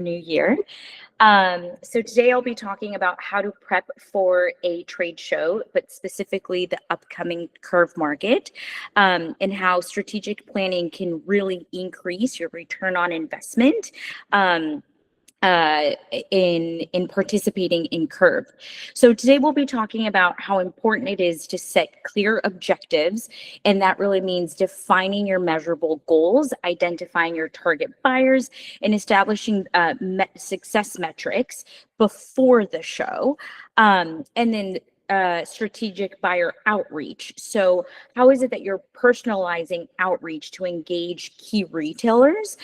new year. So today I'll be talking about how to prep for a trade show, but specifically the upcoming Curve market, and how strategic planning can really increase your return on investment. In participating in Curve. So today we'll be talking about how important it is to set clear objectives, and that really means defining your measurable goals, identifying your target buyers, and establishing success metrics before the show, and then strategic buyer outreach. So how is it that you're personalizing outreach to engage key retailers?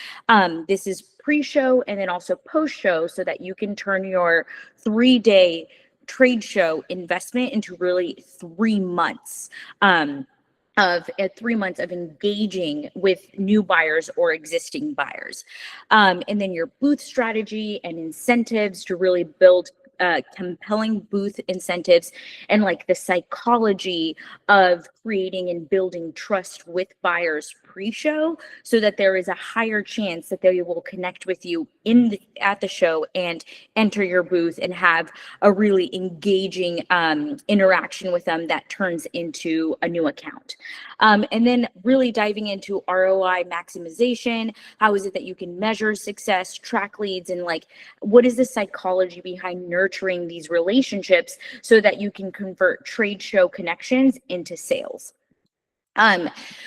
This is pre-show and then also post-show, so that you can turn your 3-day trade show investment into really 3 months of 3 months of engaging with new buyers or existing buyers. And then your booth strategy and incentives to really build compelling booth incentives, and like the psychology of creating and building trust with buyers pre-show, so that there is a higher chance that they will connect with you at the show and enter your booth and have a really engaging interaction with them that turns into a new account. And then really diving into ROI maximization. How is it that you can measure success, track leads, and like what is the psychology behind nurturing these relationships so that you can convert trade show connections into sales?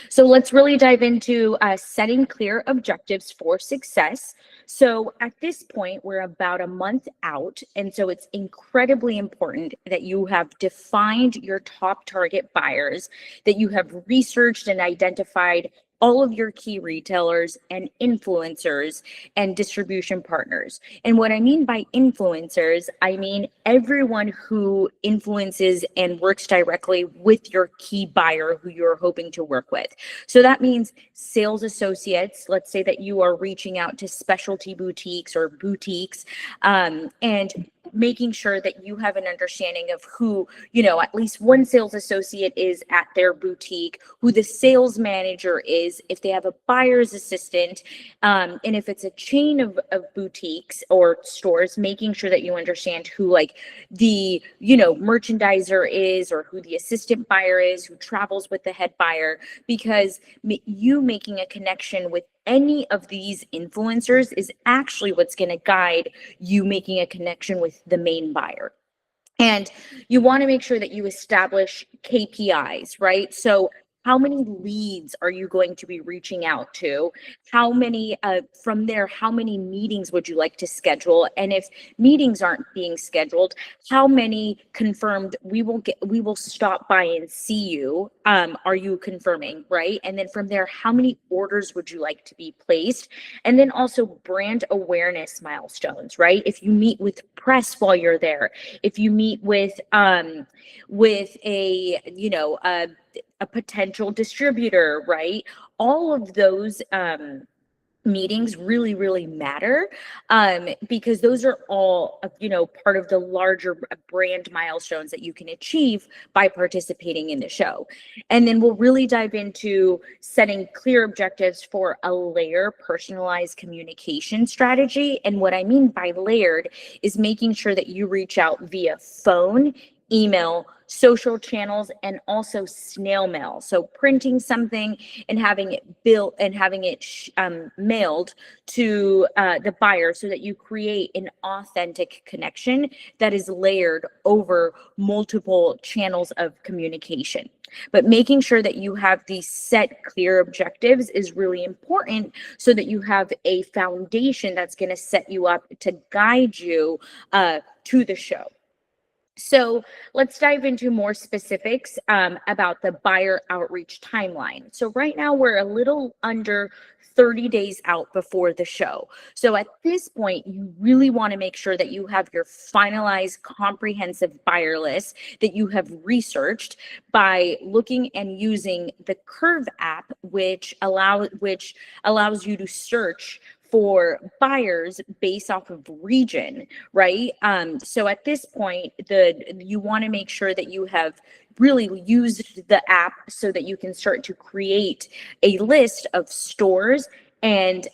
So let's really dive into setting clear objectives for success. So at this point, we're about a month out. And so it's incredibly important that you have defined your top target buyers, that you have researched and identified all of your key retailers and influencers and distribution partners. And what I mean by influencers, I mean everyone who influences and works directly with your key buyer who you're hoping to work with. So that means sales associates. Let's say that you are reaching out to specialty boutiques or boutiques, and making sure that you have an understanding of who, at least one sales associate is at their boutique, who the sales manager is, if they have a buyer's assistant, and if it's a chain of boutiques or stores, making sure that you understand who like the, merchandiser is, or who the assistant buyer is, who travels with the head buyer, because you making a connection with any of these influencers is actually what's going to guide you making a connection with the main buyer. And you want to make sure that you establish KPIs, right? So how many leads are you going to be reaching out to? How many, from there, how many meetings would you like to schedule? And if meetings aren't being scheduled, how many confirmed we will stop by and see you? Are you confirming, right? And then from there, how many orders would you like to be placed? And then also brand awareness milestones, right? If you meet with press while you're there, if you meet with a potential distributor, right? All of those meetings really, really matter, because those are all, part of the larger brand milestones that you can achieve by participating in the show. And then we'll really dive into setting clear objectives for a layer personalized communication strategy. And what I mean by layered is making sure that you reach out via phone, email, social channels, and also snail mail. So printing something and having it built and having it mailed to the buyer, so that you create an authentic connection that is layered over multiple channels of communication. But making sure that you have these set clear objectives is really important, so that you have a foundation that's going to set you up to guide you to the show. So let's dive into more specifics about the buyer outreach timeline. So right now we're a little under 30 days out before the show. So at this point, you really want to make sure that you have your finalized comprehensive buyer list that you have researched by looking and using the Curve app, which allows you to search for buyers based off of region, right? So at this point, you want to make sure that you have really used the app so that you can start to create a list of stores and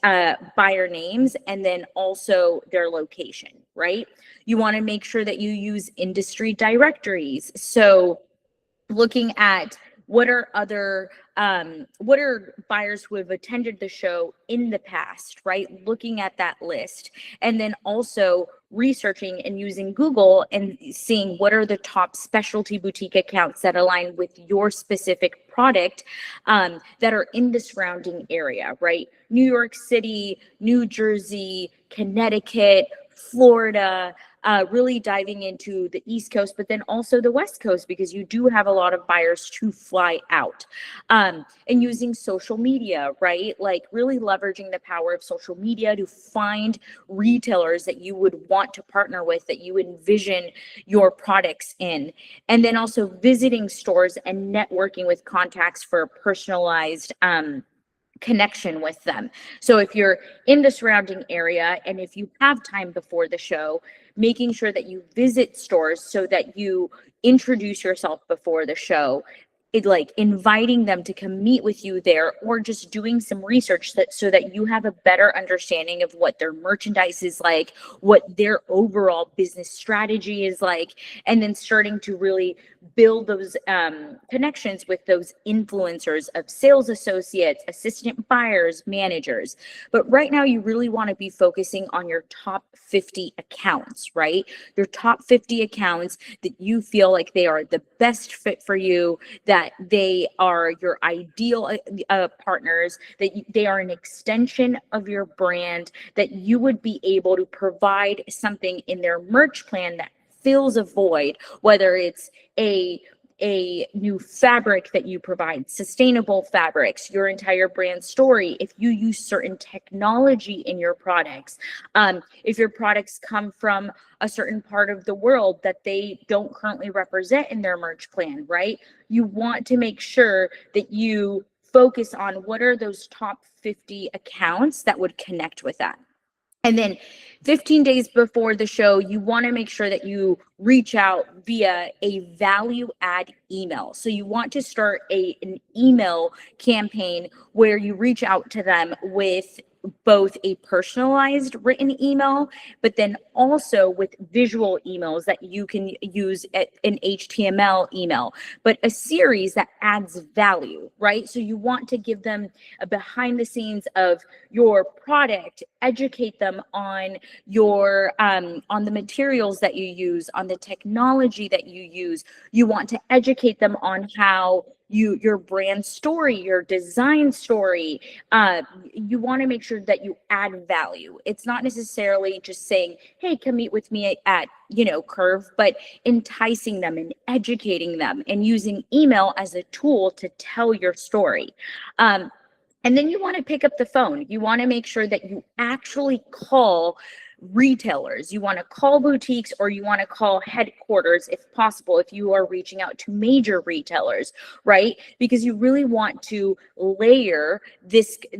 buyer names, and then also their location, right? You want to make sure that you use industry directories. So looking at what are other what are buyers who have attended the show in the past, right? Looking at that list, and then also researching and using Google and seeing what are the top specialty boutique accounts that align with your specific product, that are in the surrounding area, right? New York City, New Jersey, Connecticut, Florida, really diving into the East Coast, but then also the West Coast, because you do have a lot of buyers to fly out. And using social media, right? Like really leveraging the power of social media to find retailers that you would want to partner with, that you envision your products in. And then also visiting stores and networking with contacts for a personalized connection with them. So if you're in the surrounding area and if you have time before the show, making sure that you visit stores so that you introduce yourself before the show, like inviting them to come meet with you there, or just doing some research so that you have a better understanding of what their merchandise is like, what their overall business strategy is like, and then starting to really build those connections with those influencers of sales associates, assistant buyers, managers. But right now you really want to be focusing on your top 50 accounts, right? Your top 50 accounts that you feel like they are the best fit for you, that they are your ideal partners, that they are an extension of your brand, that you would be able to provide something in their merch plan that fills a void, whether it's a new fabric that you provide, sustainable fabrics, your entire brand story, if you use certain technology in your products, if your products come from a certain part of the world that they don't currently represent in their merch plan, right? You want to make sure that you focus on what are those top 50 accounts that would connect with that. And then 15 days before the show, you want to make sure that you reach out via a value add email. So you want to start an email campaign where you reach out to them with both a personalized written email, but then also with visual emails that you can use an HTML email, but a series that adds value, right? So you want to give them a behind the scenes of your product, educate them on your on the materials that you use, on the technology that you use. You want to educate them on how your brand story, your design story, you want to make sure that you add value. It's not necessarily just saying, hey, come meet with me at Curve, but enticing them and educating them and using email as a tool to tell your story. And then you want to pick up the phone. You want to make sure that you actually call retailers. You want to call boutiques, or you want to call headquarters if possible, if you are reaching out to major retailers, right? Because you really want to layer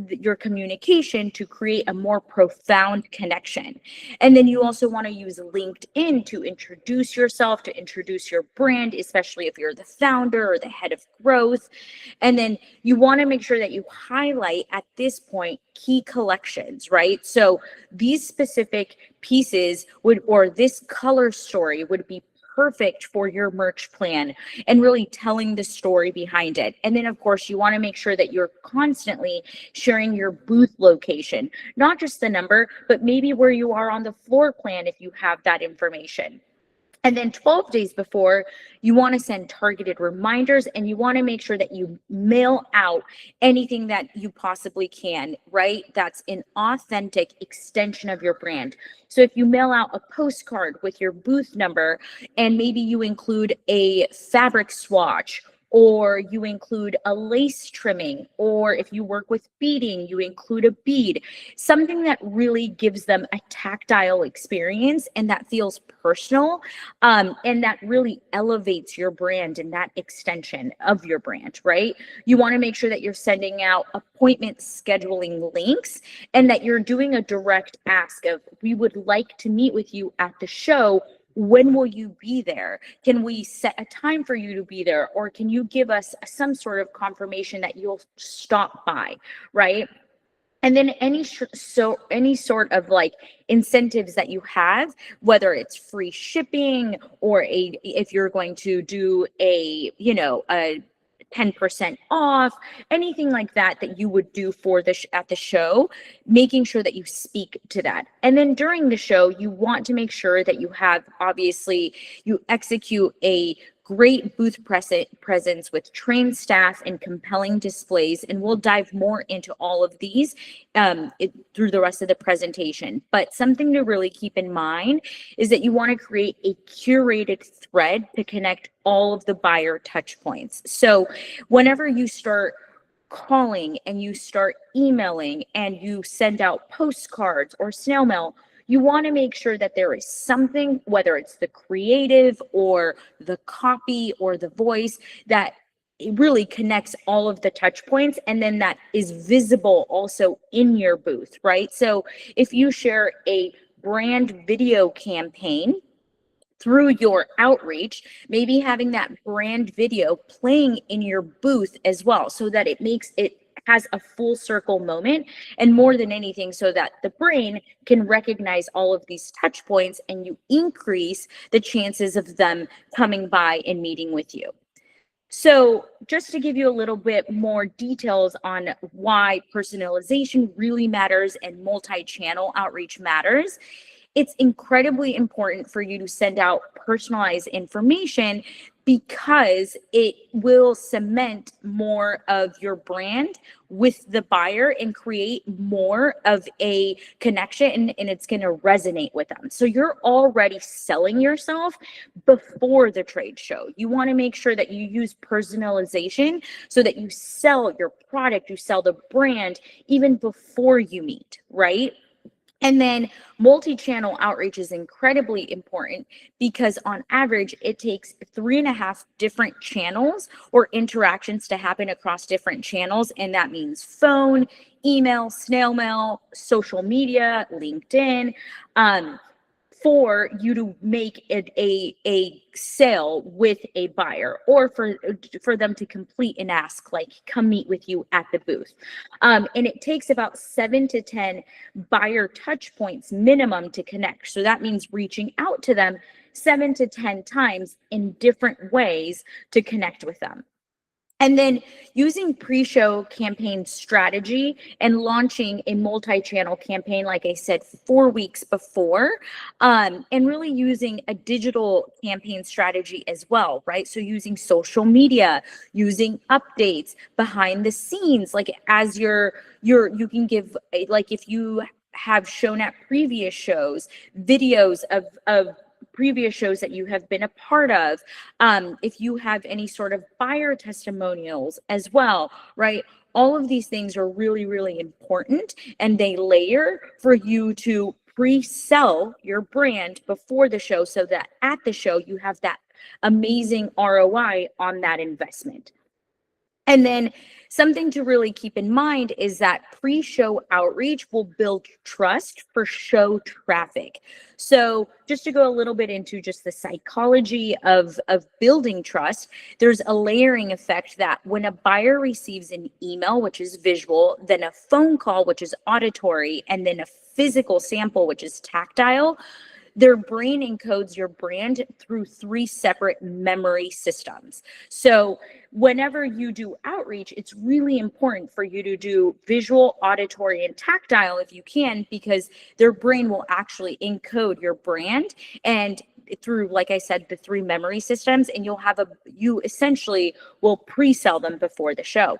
your communication to create a more profound connection. And then you also want to use LinkedIn to introduce yourself, to introduce your brand, especially if you're the founder or the head of growth. And then you want to make sure that you highlight at this point key collections, right? So these specific pieces or this color story would be perfect for your merch plan, and really telling the story behind it. And then of course you want to make sure that you're constantly sharing your booth location, not just the number, but maybe where you are on the floor plan if you have that information. And then 12 days before, you want to send targeted reminders, and you want to make sure that you mail out anything that you possibly can, right? That's an authentic extension of your brand. So if you mail out a postcard with your booth number, and maybe you include a fabric swatch, or you include a lace trimming, or if you work with beading, you include a bead, something that really gives them a tactile experience and that feels personal, and that really elevates your brand and that extension of your brand, right? You want to make sure that you're sending out appointment scheduling links, and that you're doing a direct ask of, we would like to meet with you at the show. When will you be there? Can we set a time for you to be there? Or can you give us some sort of confirmation that you'll stop by, right? And then any sort of like incentives that you have, whether it's free shipping or if you're going to do a 10% off, anything like that that you would do for at the show, making sure that you speak to that. And then during the show, you want to make sure that you execute a great booth presence with trained staff and compelling displays. And we'll dive more into all of these through the rest of the presentation. But something to really keep in mind is that you want to create a curated thread to connect all of the buyer touch points. So whenever you start calling and you start emailing and you send out postcards or snail mail, you want to make sure that there is something, whether it's the creative or the copy or the voice, that it really connects all of the touch points, and then that is visible also in your booth, right? So if you share a brand video campaign through your outreach, maybe having that brand video playing in your booth as well, so that it has a full circle moment, and more than anything, so that the brain can recognize all of these touch points and you increase the chances of them coming by and meeting with you. So just to give you a little bit more details on why personalization really matters and multi-channel outreach matters, it's incredibly important for you to send out personalized information because it will cement more of your brand with the buyer and create more of a connection, and it's going to resonate with them. So you're already selling yourself before the trade show. You want to make sure that you use personalization so that you sell your product, you sell the brand even before you meet, right? And then multi-channel outreach is incredibly important because on average, it takes 3.5 different channels or interactions to happen across different channels. And that means phone, email, snail mail, social media, LinkedIn, for you to make it a sale with a buyer, or for them to complete an ask, like come meet with you at the booth. And it takes about 7 to 10 buyer touch points minimum to connect. So that means reaching out to them 7 to 10 times in different ways to connect with them. And then using pre-show campaign strategy and launching a multi-channel campaign, like I said, 4 weeks before, and really using a digital campaign strategy as well, right? So using social media, using updates behind the scenes, like as you can give, like if you have shown at previous shows, videos of previous shows that you have been a part of, if you have any sort of buyer testimonials as well, right? All of these things are really, really important, and they layer for you to pre-sell your brand before the show so that at the show you have that amazing ROI on that investment. And then something to really keep in mind is that pre-show outreach will build trust for show traffic. So just to go a little bit into just the psychology of building trust, there's a layering effect that when a buyer receives an email, which is visual, then a phone call, which is auditory, and then a physical sample, which is tactile, their brain encodes your brand through 3 separate memory systems. So whenever you do outreach, it's really important for you to do visual, auditory, and tactile if you can, because their brain will actually encode your brand and through, like I said, the 3 memory systems, and you essentially will pre-sell them before the show.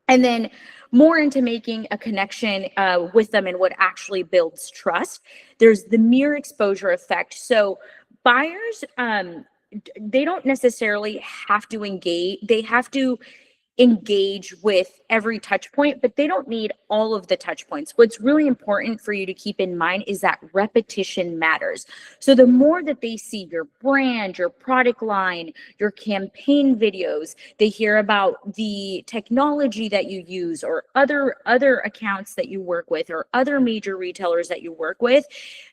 And then more into making a connection with them and what actually builds trust, there's the mere exposure effect. So buyers, they don't necessarily have to engage. They have to engage with every touch point, but they don't need all of the touch points. What's really important for you to keep in mind is that repetition matters. So the more that they see your brand, your product line, your campaign videos, they hear about the technology that you use or other accounts that you work with or other major retailers that you work with,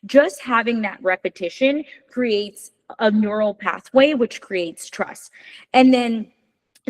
just having that repetition creates a neural pathway, which creates trust. And then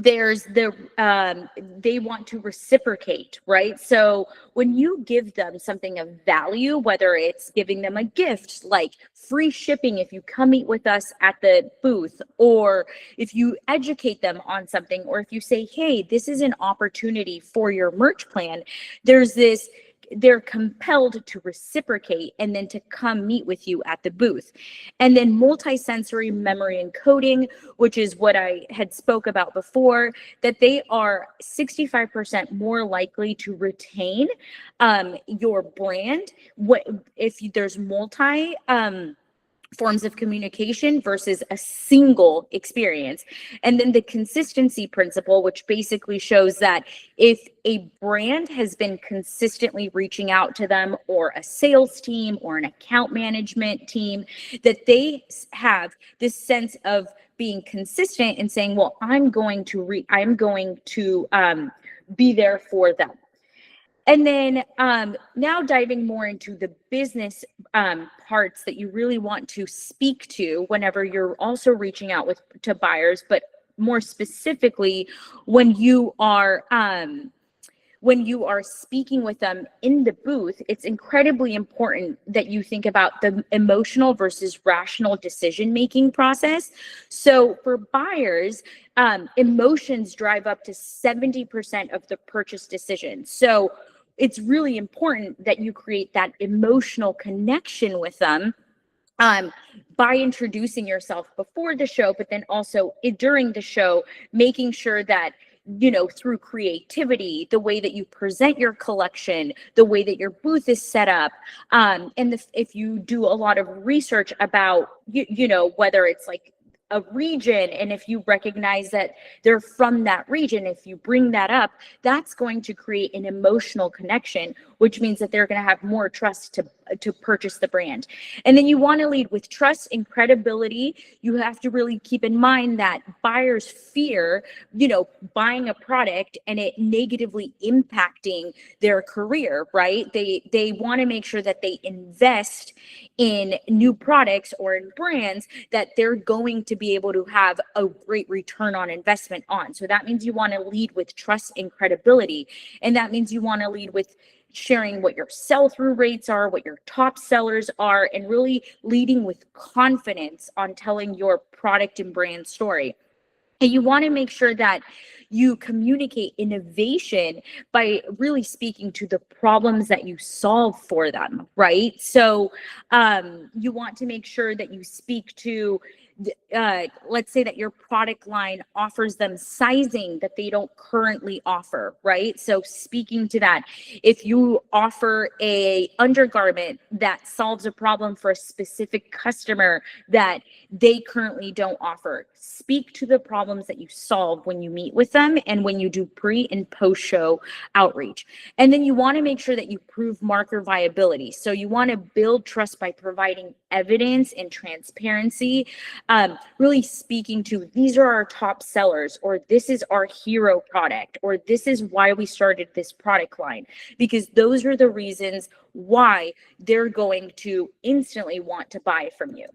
there's they want to reciprocate, right? So when you give them something of value, whether it's giving them a gift like free shipping if you come meet with us at the booth, or if you educate them on something, or if you say, hey, this is an opportunity for your merch plan, there's this they're compelled to reciprocate and then to come meet with you at the booth. And then multisensory memory encoding, which is what I had spoke about before, that they are 65% more likely to retain your brand if there's multi forms of communication versus a single experience. And then the consistency principle, which basically shows that if a brand has been consistently reaching out to them, or a sales team or an account management team, that they have this sense of being consistent and saying, well, I'm going to be there for them. And then now diving more into the business parts that you really want to speak to whenever you're also reaching out to buyers, but more specifically when you are speaking with them in the booth, it's incredibly important that you think about the emotional versus rational decision-making process. So for buyers, emotions drive up to 70% of the purchase decision. So it's really important that you create that emotional connection with them by introducing yourself before the show, but then also during the show, making sure that, you know, through creativity, the way that you present your collection, the way that your booth is set up, and if you do a lot of research about, you know, whether it's like a region, and if you recognize that they're from that region, if you bring that up, that's going to create an emotional connection, which means that they're going to have more trust to purchase the brand. And then you want to lead with trust and credibility. You have to really keep in mind that buyers fear, you know, buying a product and it negatively impacting their career, right? They want to make sure that they invest in new products or in brands that they're going to be able to have a great return on investment on. So that means you want to lead with trust and credibility. And that means you want to lead with sharing what your sell-through rates are, what your top sellers are, and really leading with confidence on telling your product and brand story. And you want to make sure that you communicate innovation by really speaking to the problems that you solve for them, right? So you want to make sure that you speak to, let's say that your product line offers them sizing that they don't currently offer, right? So speaking to that, if you offer a undergarment that solves a problem for a specific customer that they currently don't offer, speak to the problems that you solve when you meet with them and when you do pre and post show outreach. And then you want to make sure that you prove market viability. So you want to build trust by providing evidence and transparency, really speaking to, these are our top sellers, or this is our hero product, or this is why we started this product line, because those are the reasons why they're going to instantly want to buy from you.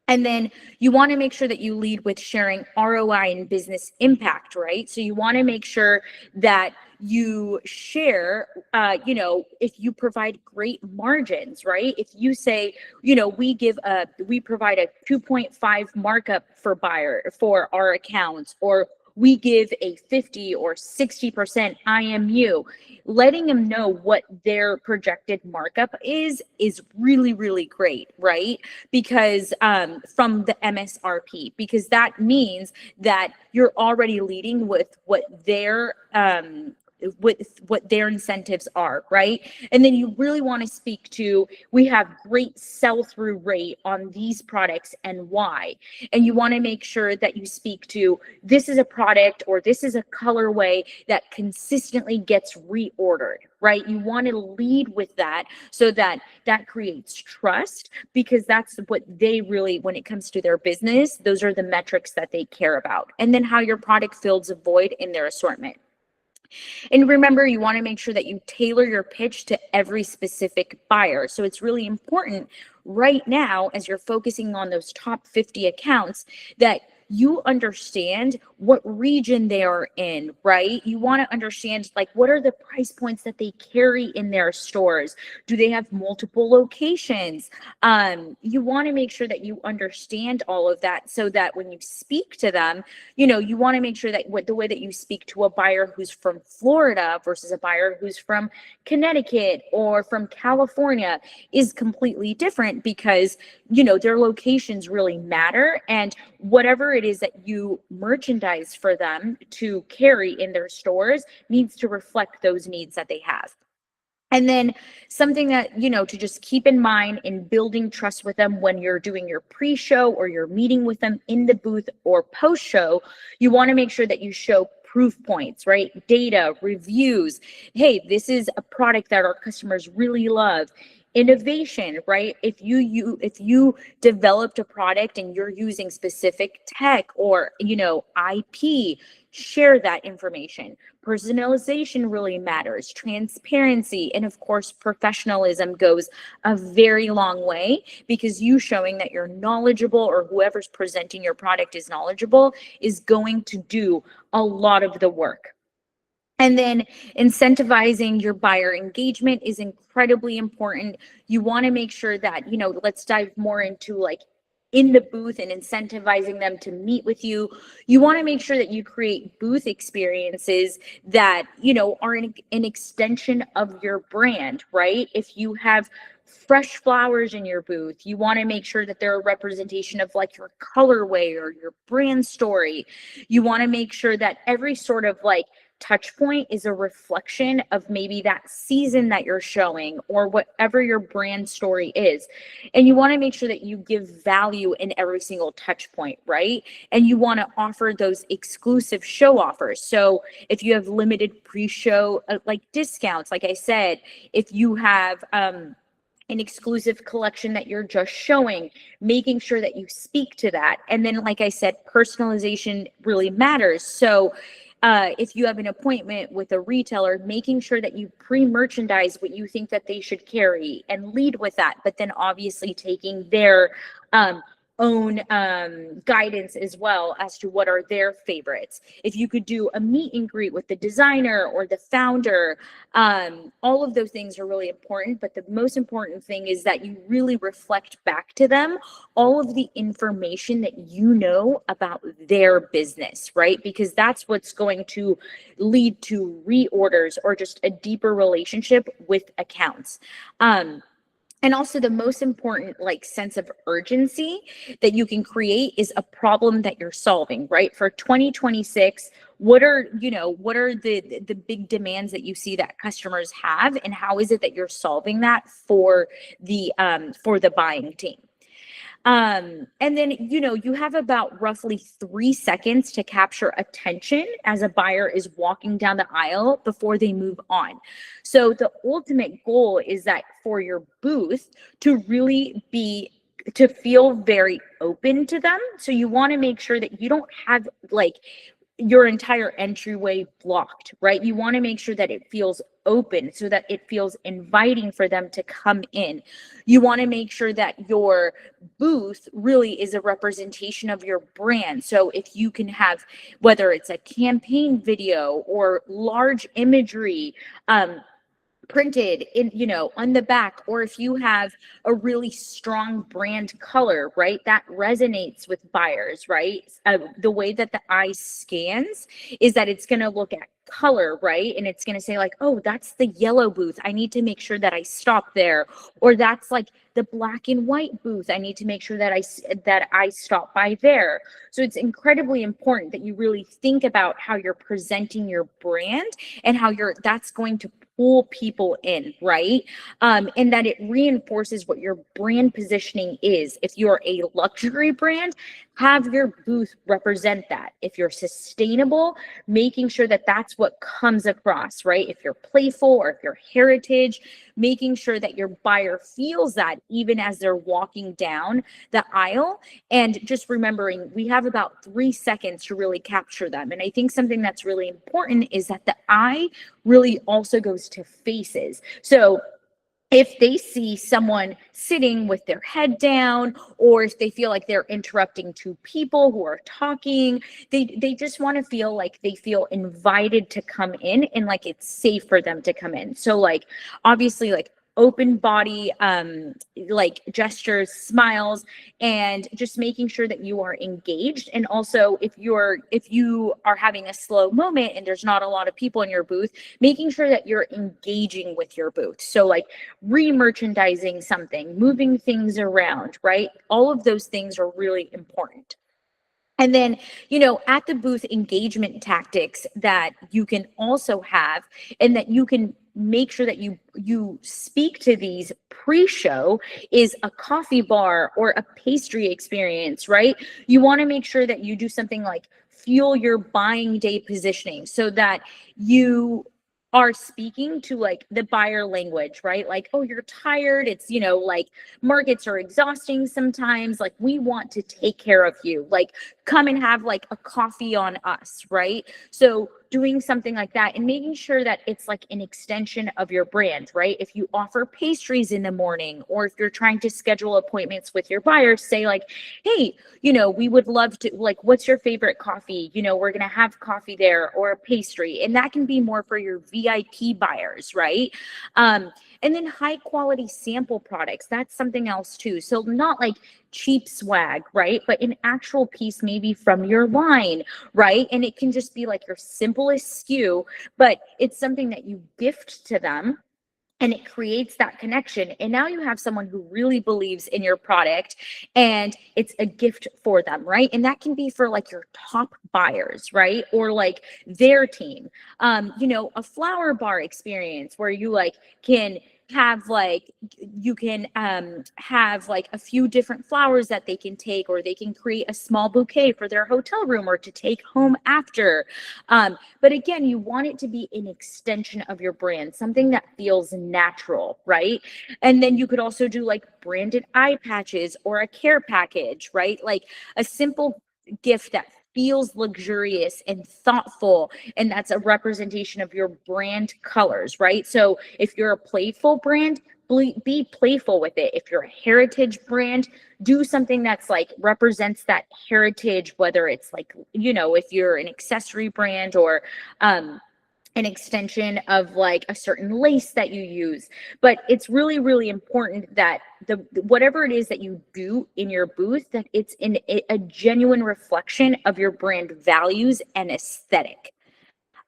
And then you want to make sure that you lead with sharing ROI and business impact, right? So you want to make sure that you share, you know, if you provide great margins, right? If you say, you know, we provide a 2.5 markup for our accounts, or we give a 50 or 60% IMU, letting them know what their projected markup is really, really great, right? Because from the MSRP, because that means that you're already leading with what their incentives are, right? And then you really want to speak to, we have great sell-through rate on these products and why. And you want to make sure that you speak to, this is a product or this is a colorway that consistently gets reordered, right? You want to lead with that so that that creates trust, because that's what they really, when it comes to their business, those are the metrics that they care about. And then how your product fills a void in their assortment. And remember, you want to make sure that you tailor your pitch to every specific buyer. So it's really important right now, as you're focusing on those top 50 accounts, that you understand what region they are in, right? You want to understand like what are the price points that they carry in their stores? Do they have multiple locations? You want to make sure that you understand all of that so that when you speak to them, you want to make sure that the way that you speak to a buyer who's from Florida versus a buyer who's from Connecticut or from California is completely different, because their locations really matter, and whatever it is that you merchandise for them to carry in their stores needs to reflect those needs that they have. And then something that, to just keep in mind in building trust with them when you're doing your pre-show or you're meeting with them in the booth or post-show, you want to make sure that you show proof points, right? Data, reviews. Hey, this is a product that our customers really love. Innovation, right? If you developed a product and you're using specific tech or IP, share that information. Personalization really matters. Transparency, and of course professionalism goes a very long way, because you showing that you're knowledgeable, or whoever's presenting your product is knowledgeable, is going to do a lot of the work. And then incentivizing your buyer engagement is incredibly important. You want to make sure that, let's dive more into like in the booth and incentivizing them to meet with you. You want to make sure that you create booth experiences that, are an extension of your brand, right? If you have fresh flowers in your booth, you want to make sure that they're a representation of like your colorway or your brand story. You want to make sure that every sort of like touch point is a reflection of maybe that season that you're showing or whatever your brand story is. And you want to make sure that you give value in every single touch point, right? And you want to offer those exclusive show offers. So if you have limited pre-show like discounts, like I said, if you have an exclusive collection that you're just showing, making sure that you speak to that. And then, like I said, personalization really matters. So if you have an appointment with a retailer, making sure that you pre-merchandise what you think that they should carry and lead with that, but then obviously taking their own guidance as well as to what are their favorites. If you could do a meet and greet with the designer or the founder, all of those things are really important. But the most important thing is that you really reflect back to them all of the information that you know about their business, right? Because that's what's going to lead to reorders or just a deeper relationship with accounts. And also the most important like sense of urgency that you can create is a problem that you're solving, right? For 2026, what are the big demands that you see that customers have, and how is it that you're solving that for the buying team? And then, you have about roughly 3 seconds to capture attention as a buyer is walking down the aisle before they move on. So the ultimate goal is that for your booth to really to feel very open to them. So you want to make sure that you don't have like your entire entryway blocked, right? You want to make sure that it feels open so that it feels inviting for them to come in. You want to make sure that your booth really is a representation of your brand. So if you can have, whether it's a campaign video or large imagery, printed in on the back, or if you have a really strong brand color, right, that resonates with buyers, right? The way that the eye scans is that it's going to look at color, right, and it's going to say like, oh, that's the yellow booth, I need to make sure that I stop there. Or that's like the black and white booth, I need to make sure that I stop by there. So it's incredibly important that you really think about how you're presenting your brand and how that's going to pull people in, right? And that it reinforces what your brand positioning is. If you're a luxury brand, have your booth represent that. If you're sustainable, making sure that that's what comes across, right? If you're playful or if you're heritage, making sure that your buyer feels that even as they're walking down the aisle. And just remembering, we have about 3 seconds to really capture them. And I think something that's really important is that the eye really also goes to faces. So if they see someone sitting with their head down, or if they feel like they're interrupting two people who are talking, they just want to feel like they feel invited to come in, and like it's safe for them to come in. So like obviously like open body like gestures, smiles, and just making sure that you are engaged. And also if you are having a slow moment and there's not a lot of people in your booth, making sure that you're engaging with your booth. So like re-merchandising something, moving things around, right? All of those things are really important. And then, at the booth, engagement tactics that you can also have, and that you can make sure that you speak to these pre-show, is a coffee bar or a pastry experience, right? You want to make sure that you do something like fuel your buying day positioning, so that you are speaking to like the buyer language, right? Like, oh, you're tired. It's, like markets are exhausting sometimes. Like, we want to take care of you. Like, come and have like a coffee on us, right? So doing something like that and making sure that it's like an extension of your brand, right? If you offer pastries in the morning, or if you're trying to schedule appointments with your buyers, say like, hey, we would love to, like, what's your favorite coffee? We're going to have coffee there, or a pastry. And that can be more for your VIP buyers, right? And then high quality sample products. That's something else too. So not like cheap swag, right? But an actual piece maybe from your line, right? And it can just be like your simplest SKU, but it's something that you gift to them, and it creates that connection. And now you have someone who really believes in your product, and it's a gift for them, right? And that can be for like your top buyers, right? Or like their team. A flower bar experience where you like can have like you can have like a few different flowers that they can take, or they can create a small bouquet for their hotel room or to take home after. But again, you want it to be an extension of your brand, something that feels natural, right? And then you could also do like branded eye patches or a care package, right? Like a simple gift that feels luxurious and thoughtful, and that's a representation of your brand colors, right? So if you're a playful brand, be playful with it. If you're a heritage brand, do something that's like represents that heritage, whether it's like, if you're an accessory brand, or an extension of like a certain lace that you use. But it's really, really important that whatever it is that you do in your booth, that it's in a genuine reflection of your brand values and aesthetic.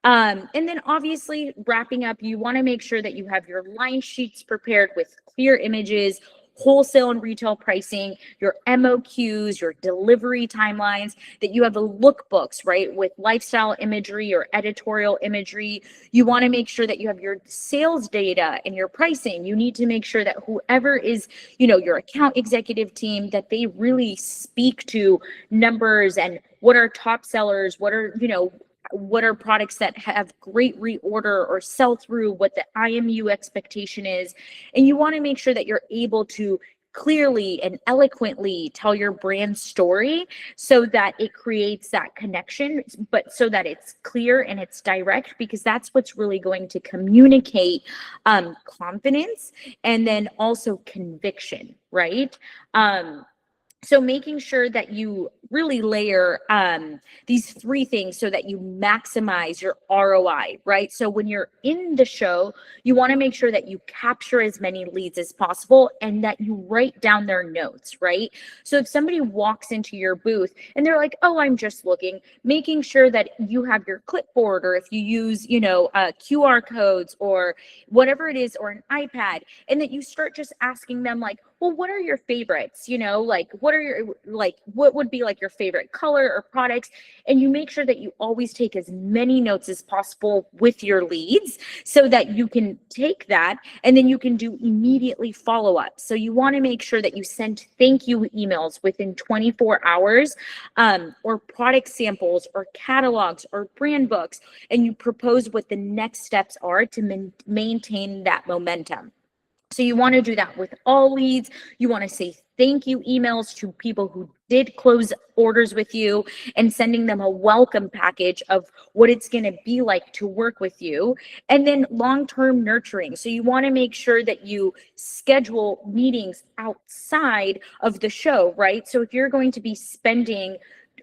And then obviously wrapping up, you want to make sure that you have your line sheets prepared with clear images, wholesale and retail pricing, your MOQs, your delivery timelines, that you have the lookbooks, right, with lifestyle imagery or editorial imagery. You want to make sure that you have your sales data and your pricing. You need to make sure that whoever is, your account executive team, that they really speak to numbers and what are top sellers, what are products that have great reorder or sell through, what the IMU expectation is. And you want to make sure that you're able to clearly and eloquently tell your brand story, so that it creates that connection, but so that it's clear and it's direct, because that's what's really going to communicate confidence, and then also conviction, right? So making sure that you really layer these three things so that you maximize your ROI, right? So when you're in the show, you want to make sure that you capture as many leads as possible, and that you write down their notes, right? So if somebody walks into your booth and they're like, oh, I'm just looking, making sure that you have your clipboard, or if you use, QR codes or whatever it is, or an iPad, and that you start just asking them like, well, what are your favorites? Like what would be like your favorite color or products? And you make sure that you always take as many notes as possible with your leads, so that you can take that and then you can do immediately follow up. So you want to make sure that you send thank you emails within 24 hours, or product samples or catalogs or brand books, and you propose what the next steps are to maintain that momentum. So you want to do that with all leads. You want to say thank you emails to people who did close orders with you and sending them a welcome package of what it's going to be like to work with you. And then long-term nurturing. So you want to make sure that you schedule meetings outside of the show, right? So if you're going to be spending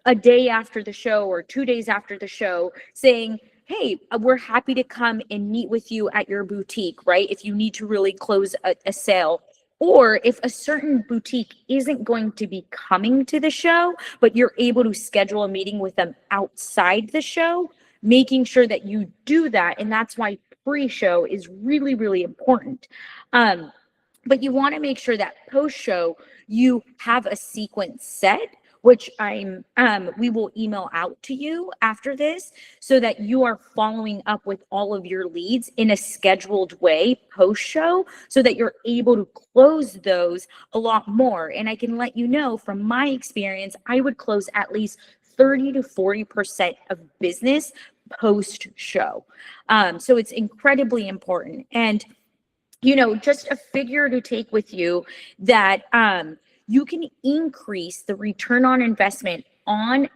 a day after the show or 2 days after the show saying, hey, we're happy to come and meet with you at your boutique, right? If you need to really close a sale. Or if a certain boutique isn't going to be coming to the show, but you're able to schedule a meeting with them outside the show, making sure that you do that. And that's why pre-show is really, really important. But you want to make sure that post-show, you have a sequence set, which we will email out to you after this so that you are following up with all of your leads in a scheduled way post-show so that you're able to close those a lot more. And I can let you know from my experience, I would close at least 30 to 40% of business post-show. So it's incredibly important. And, you know, just a figure to take with you that, you can increase the return on investment on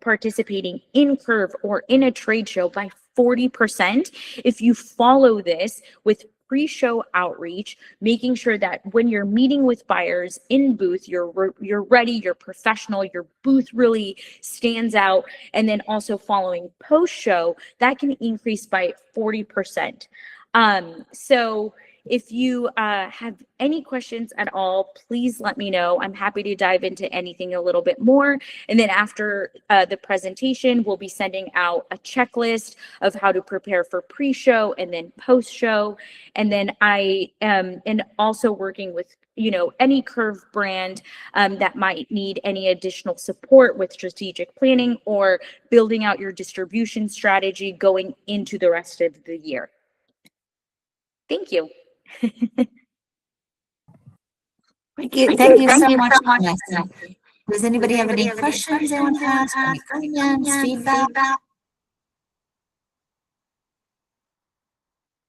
participating in Curve or in a trade show by 40% if you follow this with pre-show outreach, making sure that when you're meeting with buyers in booth, you're ready, you're professional, your booth really stands out, and then also following post-show, that can increase by 40%. So if you have any questions at all, please let me know. I'm happy to dive into anything a little bit more. And then after the presentation, we'll be sending out a checklist of how to prepare for pre-show and then post-show. And then I am also working with, you know, any Curve brand that might need any additional support with strategic planning or building out your distribution strategy going into the rest of the year. Thank you. Thank you so much, Vanessa. Does anybody have any questions they want to ask? Any comments, feedback?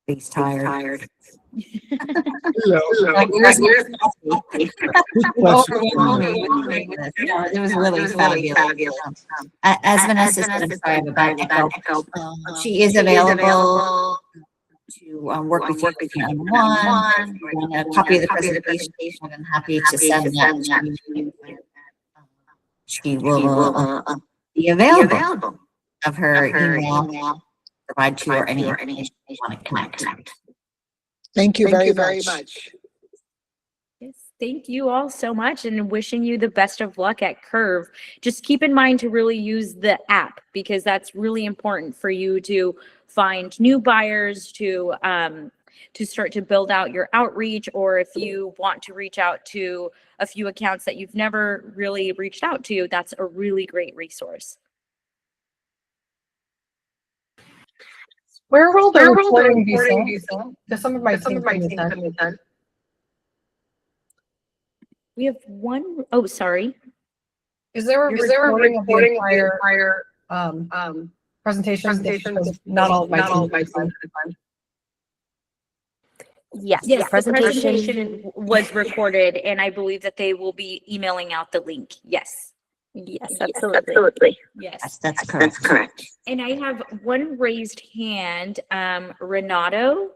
He's tired. Hello. It was really fabulous. As Vanessa said, sorry about echo. She is available to work with you one-on-one. You want a copy of the presentation, I'm happy to send that to you. She will be available of her email, provide to you or any information you want to connect. Thank you very much. Yes, thank you all so much and wishing you the best of luck at Curve. Just keep in mind to really use the app because that's really important for you to find new buyers, to start to build out your outreach, or if you want to reach out to a few accounts that you've never really reached out to, that's a really great resource. Where will the recording be sent? Because some of my team is done. We have one, oh, sorry. Is there a recording of the entire presentation? Not all of my team. Yes, the presentation was recorded, and I believe that they will be emailing out the link. Yes. Yes, absolutely. Yes, that's correct. And I have one raised hand, Renato.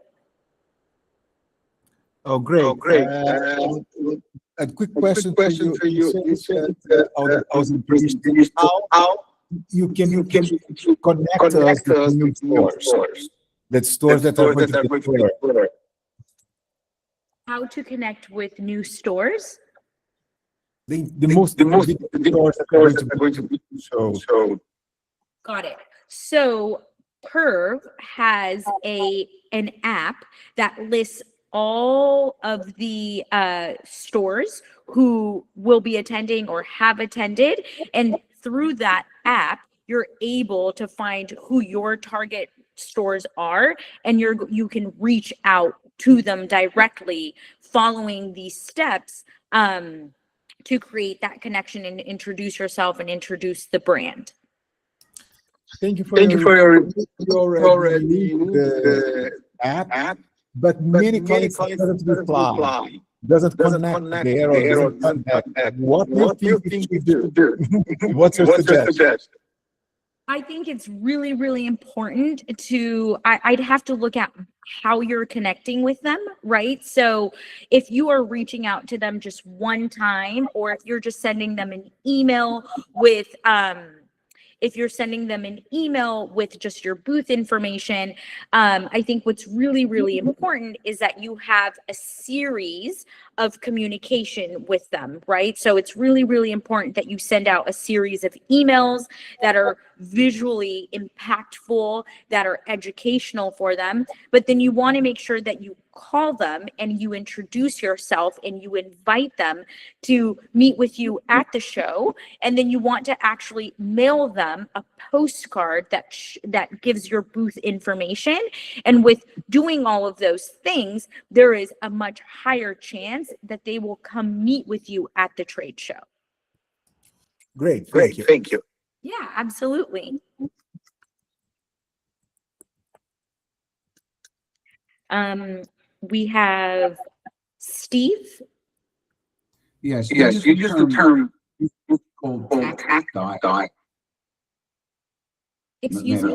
Oh, great. A quick question for you. You said how you can connect us with new stores. That stores that are going to be there. How to connect with new stores? The most stores that are going to be so. Got it. So Curve has an app that lists all of the stores who will be attending or have attended, and through that app you're able to find who your target stores are, and you can reach out to them directly following these steps to create that connection and introduce yourself and introduce the brand. Thank you for your the app, but many colleagues haven't replied. doesn't connect there or doesn't connect, what do you think you should do? What's your suggestion? I think it's really, really important to, I'd have to look at how you're connecting with them, right? So if you are reaching out to them just one time, or if you're just sending them an email with, if you're sending them an email with just your booth information, I think what's really, really important is that you have a series of communication with them, right? So it's really, really important that you send out a series of emails that are visually impactful, that are educational for them. But then you want to make sure that you call them and you introduce yourself and you invite them to meet with you at the show. And then you want to actually mail them a postcard that gives your booth information. And with doing all of those things, there is a much higher chance that they will come meet with you at the trade show. Great, Thank you. Yeah, absolutely. We have Steve. Yes, you use the term called tactile. Excuse me.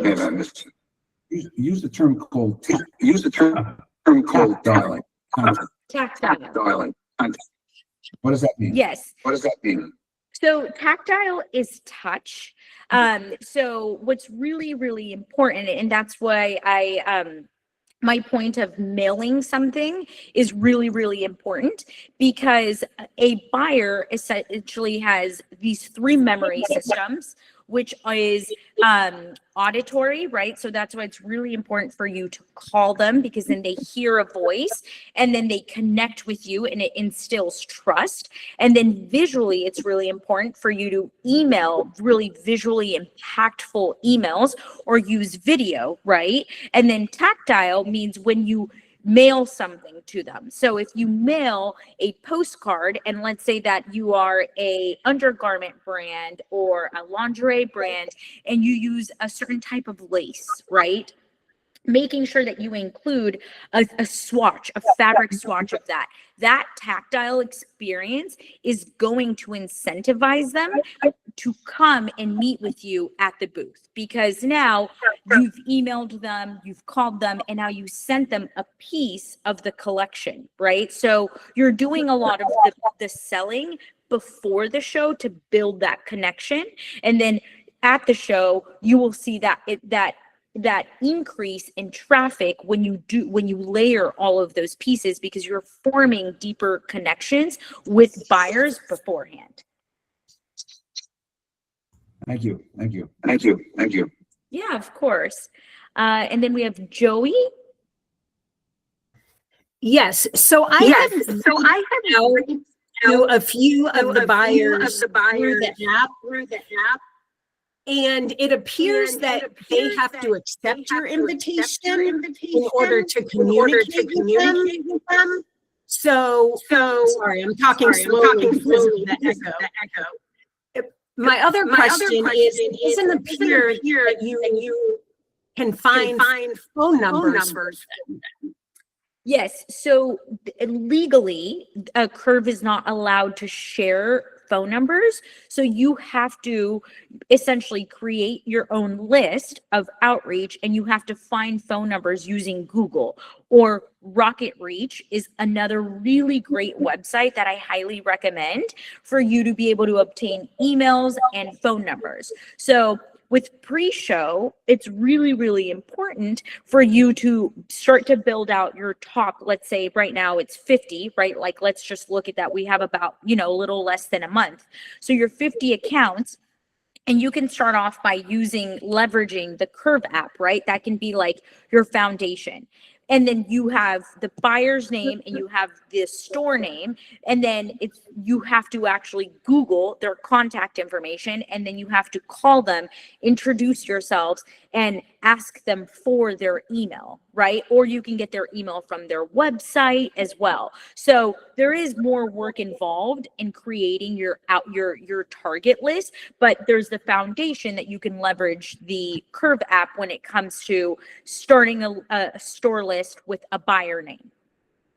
Use the term called tactile. Tactile. What does that mean? Yes. What does that mean? So tactile is touch. So what's really, really important, and that's why my point of mailing something is really, really important, because a buyer essentially has these three memory systems, which is auditory, right? So that's why it's really important for you to call them, because then they hear a voice and then they connect with you and it instills trust. And then visually, it's really important for you to email really visually impactful emails or use video, right? And then tactile means when you mail something to them. So if you mail a postcard, and let's say that you are a undergarment brand or a lingerie brand, and you use a certain type of lace, right? Making sure that you include a swatch, a fabric swatch of that tactile experience is going to incentivize them to come and meet with you at the booth, because now you've emailed them, you've called them, and now you sent them a piece of the collection, right? So you're doing a lot of the selling before the show to build that connection. And then at the show, you will see that increase in traffic when you layer all of those pieces, because you're forming deeper connections with buyers beforehand. Thank you. Yeah, of course. And then we have Joey. Yes, so I have reached out to a few of the buyers through the app. And it appears that they have to accept your invitation in order to communicate with them. So sorry, I'm talking slowly because of the echo. My other question is, it doesn't appear that you can find phone numbers. Yes, so legally, a Curve is not allowed to share phone numbers. So you have to essentially create your own list of outreach, and you have to find phone numbers using Google. Or Rocket Reach is another really great website that I highly recommend for you to be able to obtain emails and phone numbers. So with pre-show, it's really, really important for you to start to build out your top. Let's say right now it's 50, right? Like, let's just look at that. We have about, a little less than a month. So your 50 accounts, and you can start off by leveraging the Curve app, right? That can be like your foundation. And then you have the buyer's name and you have the store name. And then you have to actually Google their contact information. And then you have to call them, introduce yourselves, and ask them for their email, right? Or you can get their email from their website as well. So there is more work involved in creating your target list, but there's the foundation that you can leverage the Curve app when it comes to starting a store list with a buyer name.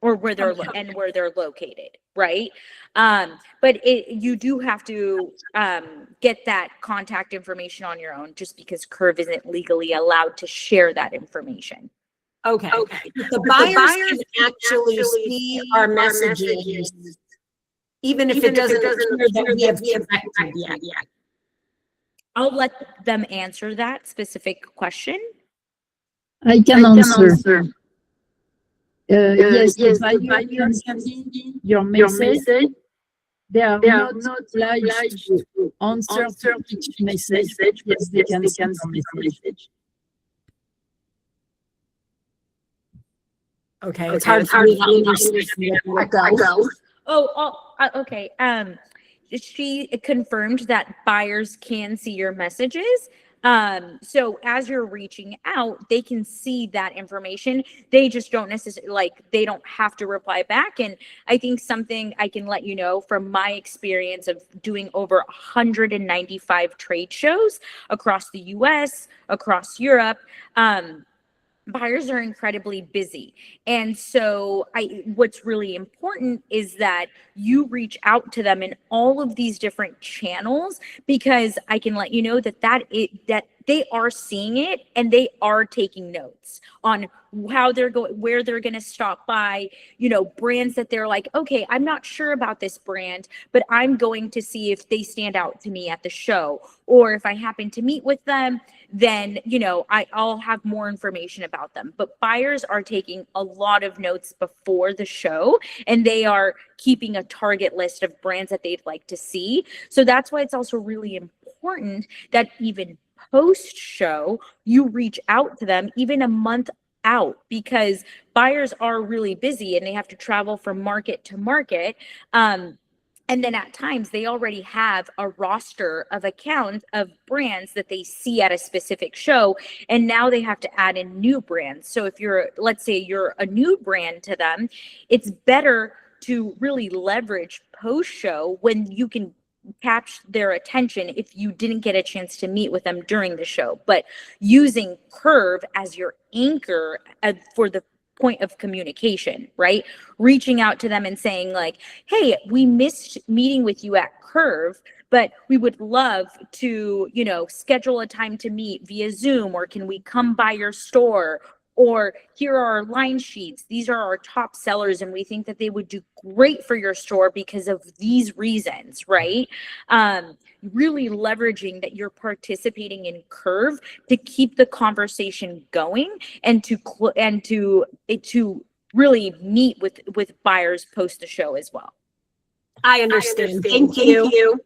or where they're and where they're located, right? But you do have to get that contact information on your own, just because Curve isn't legally allowed to share that information. Okay. The buyers can actually see our messages, even if it doesn't appear that we have connected yet. I'll let them answer that specific question. I can answer. Yes, the buyer can see your message. They are not obliged to answer each message. Yes, they can see your message. Okay, it's hard for me to understand. Okay. She confirmed that buyers can see your messages. So as you're reaching out, they can see that information. They just don't necessarily, they don't have to reply back. And I think something I can let you know from my experience of doing over 195 trade shows across the US, across Europe, buyers are incredibly busy. And so what's really important is that you reach out to them in all of these different channels, because I can let you know that they are seeing it and they are taking notes on how they're going, where they're going to stop by, brands that they're like, okay, I'm not sure about this brand, but I'm going to see if they stand out to me at the show. Or if I happen to meet with them, then, I'll have more information about them. But buyers are taking a lot of notes before the show, and they are keeping a target list of brands that they'd like to see. So that's why it's also really important that even post-show, you reach out to them even a month out, because buyers are really busy and they have to travel from market to market. And then at times they already have a roster of accounts of brands that they see at a specific show. And now they have to add in new brands. So if let's say you're a new brand to them, it's better to really leverage post-show when you can catch their attention if you didn't get a chance to meet with them during the show. But using Curve as your anchor for the point of communication, right? Reaching out to them and saying hey, we missed meeting with you at Curve, but we would love to, schedule a time to meet via Zoom, or can we come by your store? Or here are our line sheets. These are our top sellers, and we think that they would do great for your store because of these reasons, right? Really leveraging that you're participating in Curve to keep the conversation going, and to really meet with buyers post the show as well. I understand. Thank you.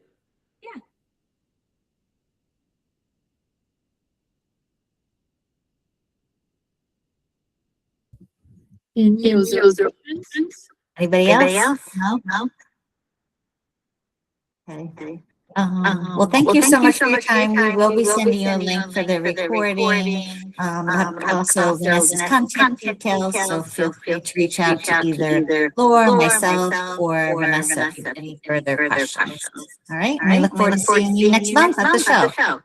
Any other questions? Anybody else? No? Okay. Well, thank you so much for your time. We will be sending you a link for the recording. Also Vanessa's contact details, so feel free to reach out to either Laura, myself, or Vanessa if you have any further questions. All right, and we look forward to seeing you next month at the show.